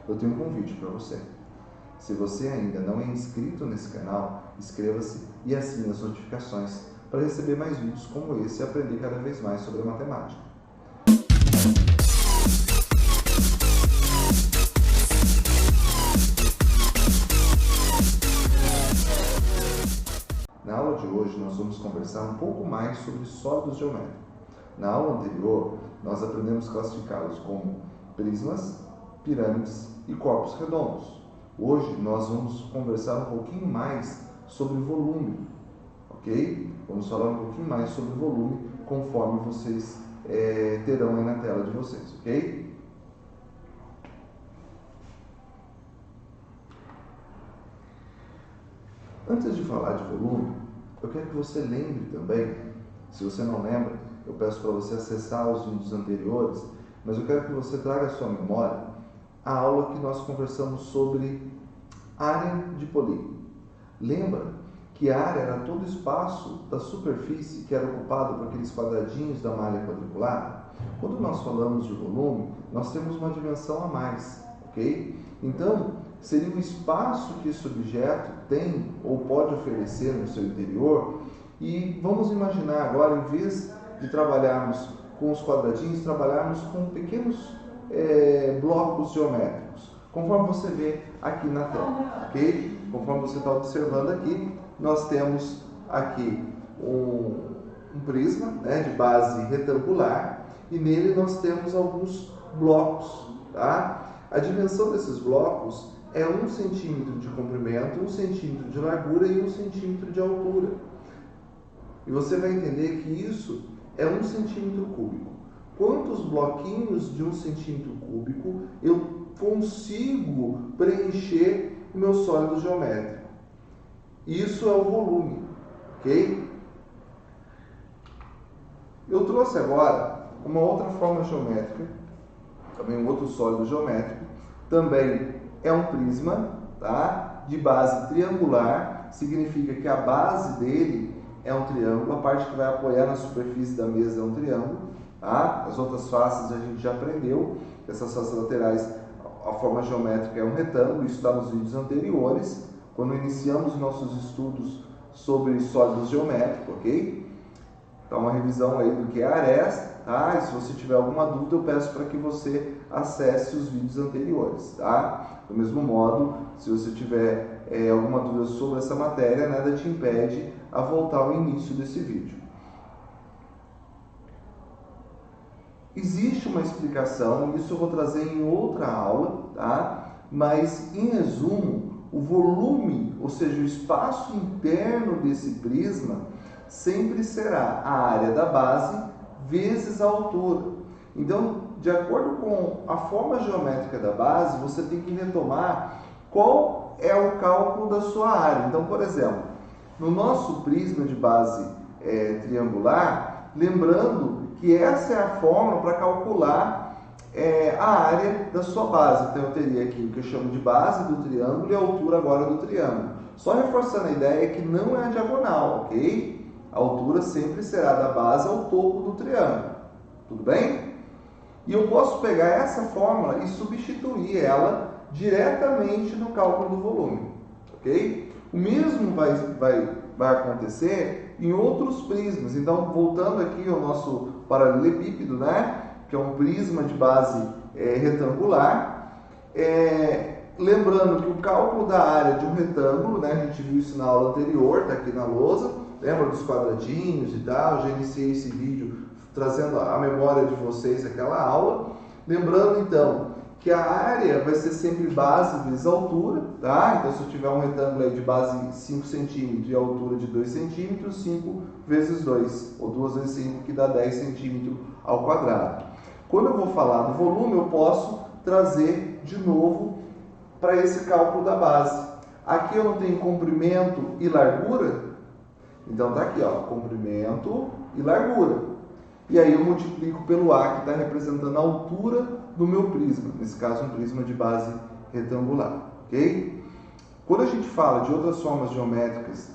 eu tenho um convite para você. Se você ainda não é inscrito nesse canal, inscreva-se e assine as notificações para receber mais vídeos como esse e aprender cada vez mais sobre a matemática. Na aula de hoje, nós vamos conversar um pouco mais sobre sólidos geométricos. Na aula anterior, nós aprendemos a classificá-los como prismas, pirâmides e corpos redondos. Hoje, nós vamos conversar um pouquinho mais sobre volume, ok? Vamos falar um pouquinho mais sobre volume conforme vocês terão aí na tela de vocês, ok? Antes de falar de volume, eu quero que você lembre também, se você não lembra, eu peço para você acessar os vídeos anteriores, mas eu quero que você traga à sua memória a aula que nós conversamos sobre área de polígono. Lembra que a área era todo o espaço da superfície que era ocupado por aqueles quadradinhos da malha quadriculada? Quando nós falamos de volume, nós temos uma dimensão a mais, ok? Então, seria o espaço que esse objeto tem ou pode oferecer no seu interior. E vamos imaginar agora, em vez de trabalharmos com os quadradinhos, trabalharmos com pequenos blocos geométricos, conforme você vê aqui na tela, ok? Conforme você está observando aqui, nós temos aqui um prisma, né, de base retangular, e nele nós temos alguns blocos, tá? A dimensão desses blocos é 1 centímetro de comprimento, 1 centímetro de largura e 1 centímetro de altura. E você vai entender que isso é 1 centímetro cúbico. Quantos bloquinhos de 1 centímetro cúbico eu consigo preencher o meu sólido geométrico? Isso é o volume, ok? Eu trouxe agora uma outra forma geométrica, também um outro sólido geométrico, também é um prisma, tá? De base triangular, significa que a base dele é um triângulo, a parte que vai apoiar na superfície da mesa é um triângulo, tá? As outras faces a gente já aprendeu, essas faces laterais, a forma geométrica é um retângulo, isso está nos vídeos anteriores, quando iniciamos nossos estudos sobre sólidos geométricos, ok? Então, uma revisão aí do que é a aresta, tá? E se você tiver alguma dúvida, eu peço para que você acesse os vídeos anteriores, tá? Do mesmo modo, se você tiver alguma dúvida sobre essa matéria, nada te impede a voltar ao início desse vídeo. Existe uma explicação, isso eu vou trazer em outra aula, tá? Mas, em resumo, o volume, ou seja, o espaço interno desse prisma, sempre será a área da base vezes a altura. Então, de acordo com a forma geométrica da base, você tem que retomar qual é o cálculo da sua área. Então, por exemplo, no nosso prisma de base triangular, lembrando que essa é a fórmula para calcular a área da sua base. Então, eu teria aqui o que eu chamo de base do triângulo e a altura agora do triângulo. Só reforçando a ideia que não é a diagonal, ok? A altura sempre será da base ao topo do triângulo. Tudo bem? E eu posso pegar essa fórmula e substituir ela diretamente no cálculo do volume, ok? O mesmo vai acontecer em outros prismas. Então, voltando aqui ao nosso paralelepípedo, né? Que é um prisma de base retangular. Lembrando que o cálculo da área de um retângulo, né? A gente viu isso na aula anterior, está aqui na lousa. Lembra dos quadradinhos e tal? Já iniciei esse vídeo trazendo a memória de vocês aquela aula. Lembrando, então, que a área vai ser sempre base vezes altura, tá? Então, se eu tiver um retângulo aí de base 5 centímetros e altura de 2 centímetros, 5 vezes 2, ou 2 vezes 5, que dá 10 centímetros ao quadrado. Quando eu vou falar do volume, eu posso trazer de novo para esse cálculo da base. Aqui eu não tenho comprimento e largura, então tá aqui, ó, comprimento e largura. E aí eu multiplico pelo A, que está representando a altura do meu prisma, nesse caso um prisma de base retangular, ok? Quando a gente fala de outras formas geométricas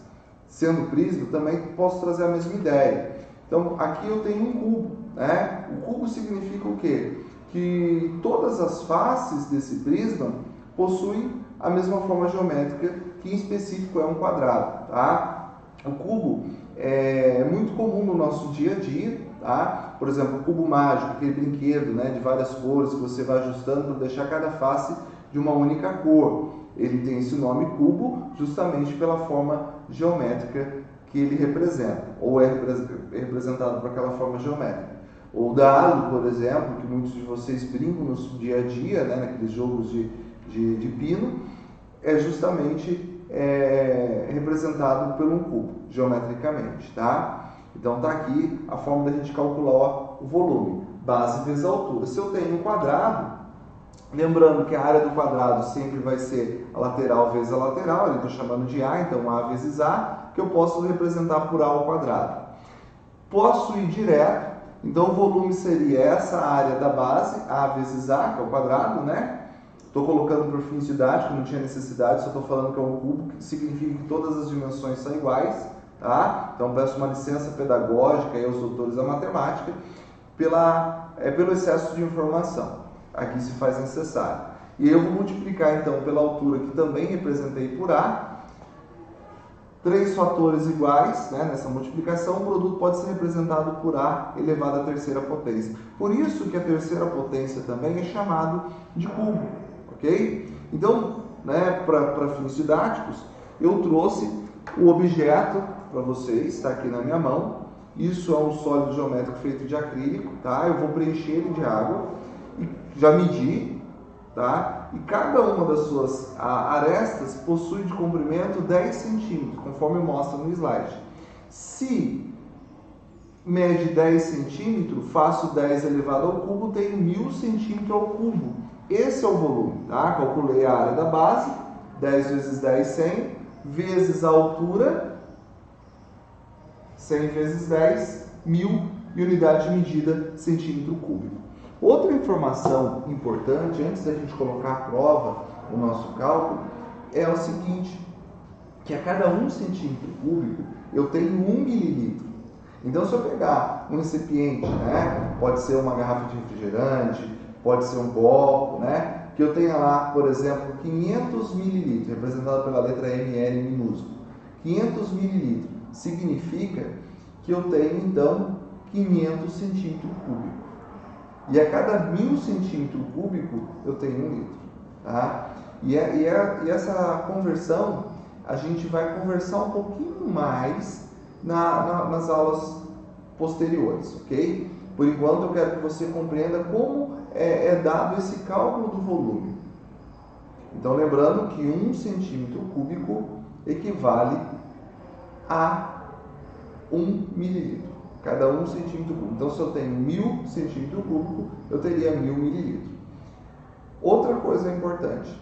sendo prisma, também posso trazer a mesma ideia. Então aqui eu tenho um cubo, né? O cubo significa o quê? que todas as faces desse prisma possuem a mesma forma geométrica, que em específico é um quadrado, tá? O cubo é muito comum no nosso dia a dia, tá? Por exemplo, o cubo mágico, aquele brinquedo, né, de várias cores que você vai ajustando para deixar cada face de uma única cor. Ele tem esse nome cubo justamente pela forma geométrica que ele representa, ou é representado por aquela forma geométrica. O dado, por exemplo, que muitos de vocês brincam no dia a dia, né, naqueles jogos de pino, é justamente representado por um cubo, geometricamente, tá? Então tá aqui a forma da gente calcular o volume, base vezes altura. Se eu tenho um quadrado, lembrando que a área do quadrado sempre vai ser a lateral vezes a lateral, eu estou chamando de A, então A vezes A, que eu posso representar por A ao quadrado. Posso ir direto, então o volume seria essa área da base, A vezes A, que é o quadrado, né? Estou colocando por fins didáticos, não tinha necessidade, só estou falando que é um cubo, que significa que todas as dimensões são iguais, tá? Então peço uma licença pedagógica aí aos doutores da matemática pelo excesso de informação. Aqui se faz necessário. E eu vou multiplicar então pela altura que também representei por A, 3 fatores iguais, né, nessa multiplicação, o produto pode ser representado por A elevado à terceira potência. Por isso que a terceira potência também é chamado de cubo, ok? Então, né, para fins didáticos, eu trouxe o objeto para vocês, está aqui na minha mão. Isso é um sólido geométrico feito de acrílico, tá? Eu vou preencher ele de água e já medi, tá? E cada uma das suas arestas possui de comprimento 10 centímetros, conforme mostra no slide. Se mede 10 centímetros, faço 10 elevado ao cubo, tenho 1000 centímetros ao cubo. Esse é o volume, tá? Calculei a área da base, 10 vezes 10, 100, vezes a altura, 100 vezes 10, 1000, e unidade de medida, centímetro cúbico. Outra informação importante, antes da gente colocar à prova o nosso cálculo, é o seguinte, que a cada 1 centímetro cúbico eu tenho 1 mililitro. Então, se eu pegar um recipiente, né, pode ser uma garrafa de refrigerante, pode ser um copo, né, que eu tenha lá, por exemplo, 500 mililitros, representado pela letra ml minúsculo. 500 mililitros significa que eu tenho, então, 500 centímetros cúbicos. E a cada 1000 centímetros cúbicos eu tenho 1 litro. Tá? E essa conversão, a gente vai conversar um pouquinho mais nas aulas posteriores, ok? Por enquanto eu quero que você compreenda como é dado esse cálculo do volume. Então lembrando que 1 centímetro cúbico equivale a 1 mililitro. Cada 1 centímetro cúbico. Então, se eu tenho 1000 centímetros cúbicos, eu teria 1000 mililitros. Outra coisa importante.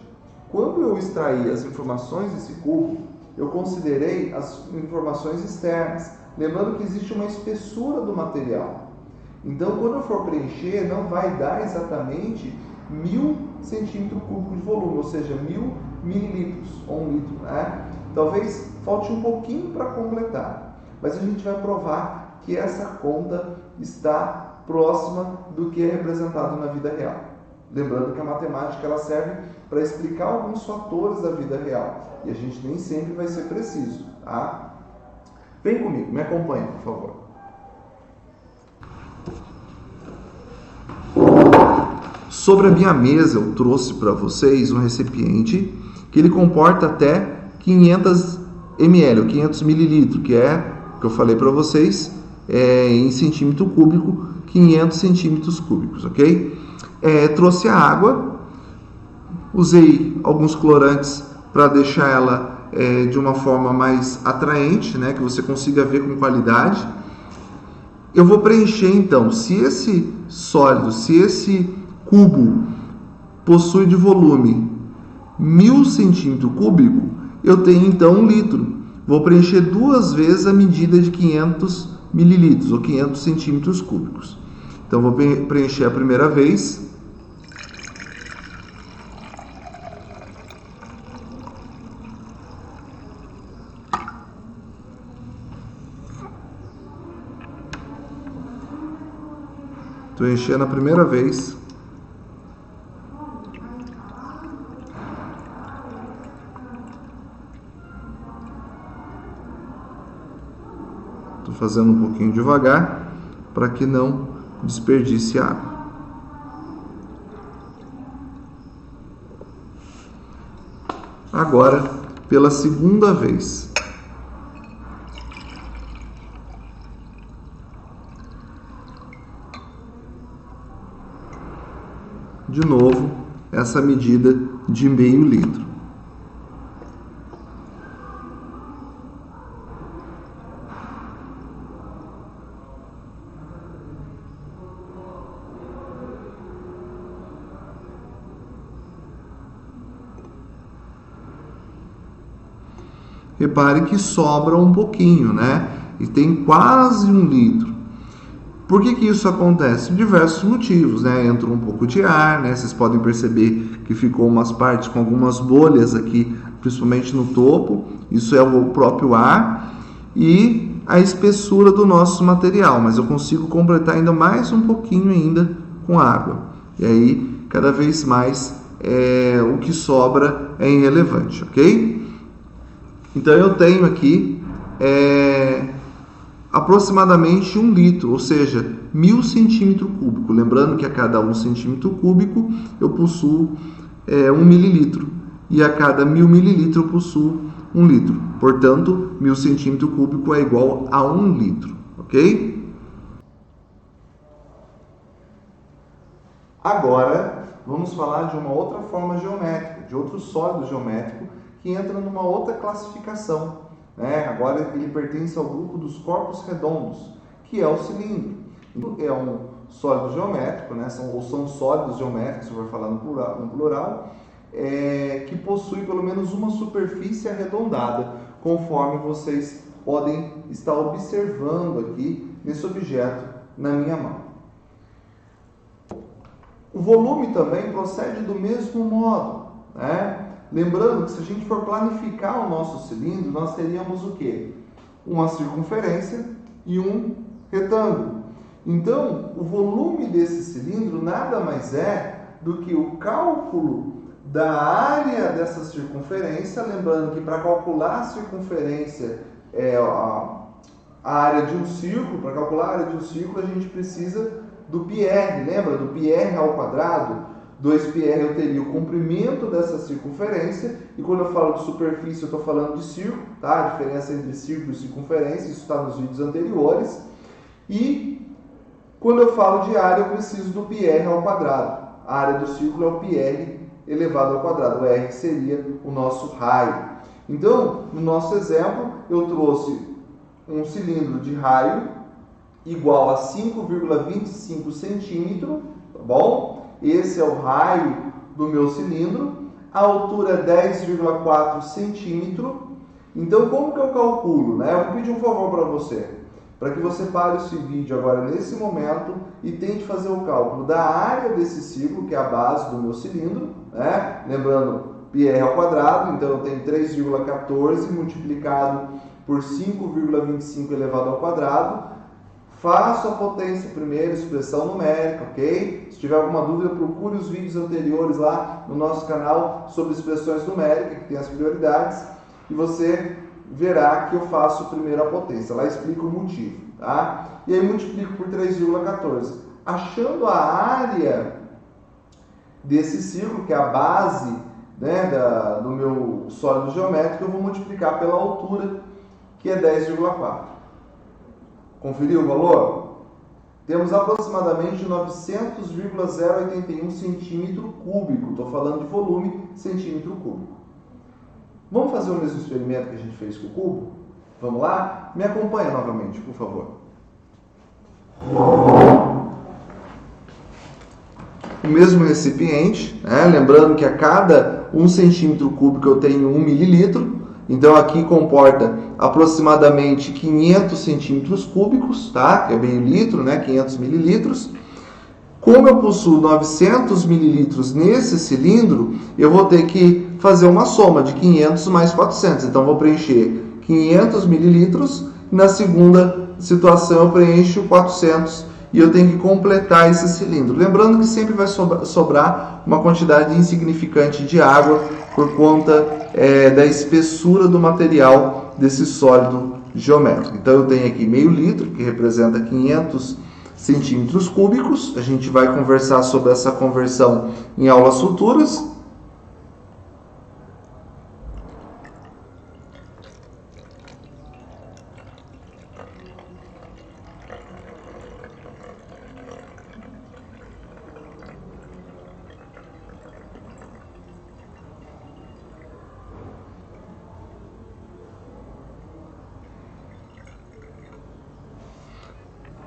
Quando eu extraí as informações desse cubo, eu considerei as informações externas. Lembrando que existe uma espessura do material. Então, quando eu for preencher, não vai dar exatamente 1000 centímetros cúbicos de volume, ou seja, 1000 mililitros, ou 1 litro. Né? Talvez falte um pouquinho para completar. Mas a gente vai provar que essa conta está próxima do que é representado na vida real. Lembrando que a matemática ela serve para explicar alguns fatores da vida real. E a gente nem sempre vai ser preciso. Tá? Vem comigo, me acompanhe, por favor. Sobre a minha mesa, eu trouxe para vocês um recipiente que ele comporta até 500 ml, ou 500 mililitros, que é, que eu falei para vocês, em centímetro cúbico, 500 centímetros cúbicos, ok? Trouxe a água, usei alguns clorantes para deixar ela de uma forma mais atraente, né, que você consiga ver com qualidade. Eu vou preencher então, se esse sólido, se esse cubo possui de volume 1000 centímetros cúbicos, eu tenho então 1 litro. Vou preencher 2 vezes a medida de 500 mililitros, ou 500 centímetros cúbicos. Então, vou preencher a primeira vez. Estou enchendo a primeira vez. Estou fazendo um pouquinho devagar para que não desperdice água. Agora, pela segunda vez. De novo, essa medida de meio litro. Repare que sobra um pouquinho, né? E tem quase 1 litro. Por que isso acontece? Diversos motivos, né? Entra um pouco de ar, né? Vocês podem perceber que ficou umas partes com algumas bolhas aqui, principalmente no topo. Isso é o próprio ar. E a espessura do nosso material. Mas eu consigo completar ainda mais um pouquinho ainda com água. E aí, cada vez mais, o que sobra é irrelevante, ok? Então eu tenho aqui aproximadamente 1 litro, ou seja, 1000 centímetros cúbicos. Lembrando que a cada 1 centímetro cúbico eu possuo 1 mililitro. E a cada 1000 mililitros eu possuo 1 litro. Portanto, 1000 centímetros cúbicos é igual a 1 litro, ok? Agora, vamos falar de uma outra forma geométrica, de outro sólido geométrico, que entra numa outra classificação, né? Agora ele pertence ao grupo dos corpos redondos, que é o cilindro. É um sólido geométrico, né? São sólidos geométricos, se eu for falar no plural, que possui pelo menos uma superfície arredondada, conforme vocês podem estar observando aqui nesse objeto na minha mão. O volume também procede do mesmo modo, né? Lembrando que se a gente for planificar o nosso cilindro, nós teríamos o quê? Uma circunferência e um retângulo. Então, o volume desse cilindro nada mais é do que o cálculo da área dessa circunferência. Lembrando que para calcular a circunferência, a área de um círculo, para calcular a área de um círculo, a gente precisa do πr, lembra? Do πr ao quadrado. 2πr eu teria o comprimento dessa circunferência, e quando eu falo de superfície eu estou falando de círculo, tá? A diferença entre círculo e circunferência, isso está nos vídeos anteriores. E quando eu falo de área eu preciso do πr ao quadrado. A área do círculo é o πr elevado ao quadrado, o r seria o nosso raio. Então, no nosso exemplo, eu trouxe um cilindro de raio igual a 5,25 centímetros, tá bom? Esse é o raio do meu cilindro, a altura é 10,4 centímetros. Então, como que eu calculo, né? Eu vou pedir um favor para você, para que você pare esse vídeo agora nesse momento e tente fazer o cálculo da área desse círculo, que é a base do meu cilindro, né? Lembrando, πr ao quadrado, então eu tenho 3,14 multiplicado por 5,25 elevado ao quadrado. Faço a potência primeiro, expressão numérica, ok? Se tiver alguma dúvida, procure os vídeos anteriores lá no nosso canal sobre expressões numéricas, que tem as prioridades, e você verá que eu faço primeiro a potência. Lá explica o motivo, tá? E aí multiplico por 3,14. Achando a área desse círculo, que é a base, né, do meu sólido geométrico, eu vou multiplicar pela altura, que é 10,4. Conferiu o valor? Temos aproximadamente 900,081 centímetro cúbico. Estou falando de volume, centímetro cúbico. Vamos fazer o mesmo experimento que a gente fez com o cubo? Vamos lá? Me acompanha novamente, por favor. O mesmo recipiente, né? Lembrando que a cada 1 centímetro cúbico eu tenho 1 mililitro. Então aqui comporta aproximadamente 500 centímetros cúbicos, tá? Que é meio litro, né? 500 mililitros. Como eu possuo 900 mililitros nesse cilindro, eu vou ter que fazer uma soma de 500 mais 400. Então vou preencher 500 mililitros. Na segunda situação eu preencho 400 e eu tenho que completar esse cilindro. Lembrando que sempre vai sobrar uma quantidade insignificante de água por conta da espessura do material desse sólido geométrica. Então eu tenho aqui meio litro, que representa 500 centímetros cúbicos. A gente vai conversar sobre essa conversão em aulas futuras.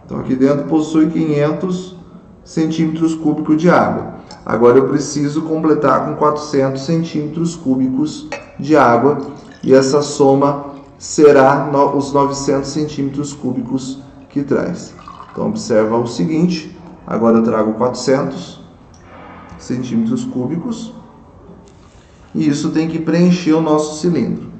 Então aqui dentro possui 500 centímetros cúbicos de água. Agora eu preciso completar com 400 centímetros cúbicos de água e essa soma será os 900 centímetros cúbicos que traz. Então observa o seguinte, agora eu trago 400 centímetros cúbicos e isso tem que preencher o nosso cilindro.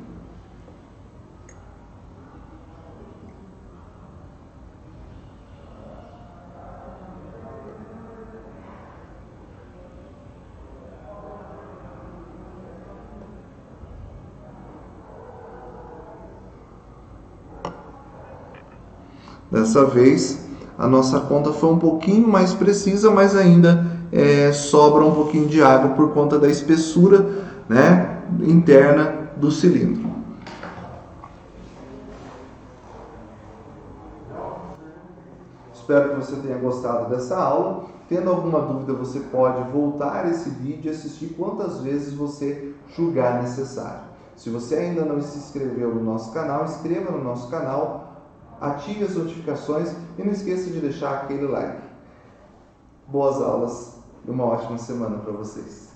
Dessa vez, a nossa conta foi um pouquinho mais precisa, mas ainda sobra um pouquinho de água por conta da espessura, né, interna do cilindro. Espero que você tenha gostado dessa aula. Tendo alguma dúvida, você pode voltar esse vídeo e assistir quantas vezes você julgar necessário. Se você ainda não se inscreveu no nosso canal, inscreva no nosso canal, ative as notificações e não esqueça de deixar aquele like. Boas aulas e uma ótima semana para vocês.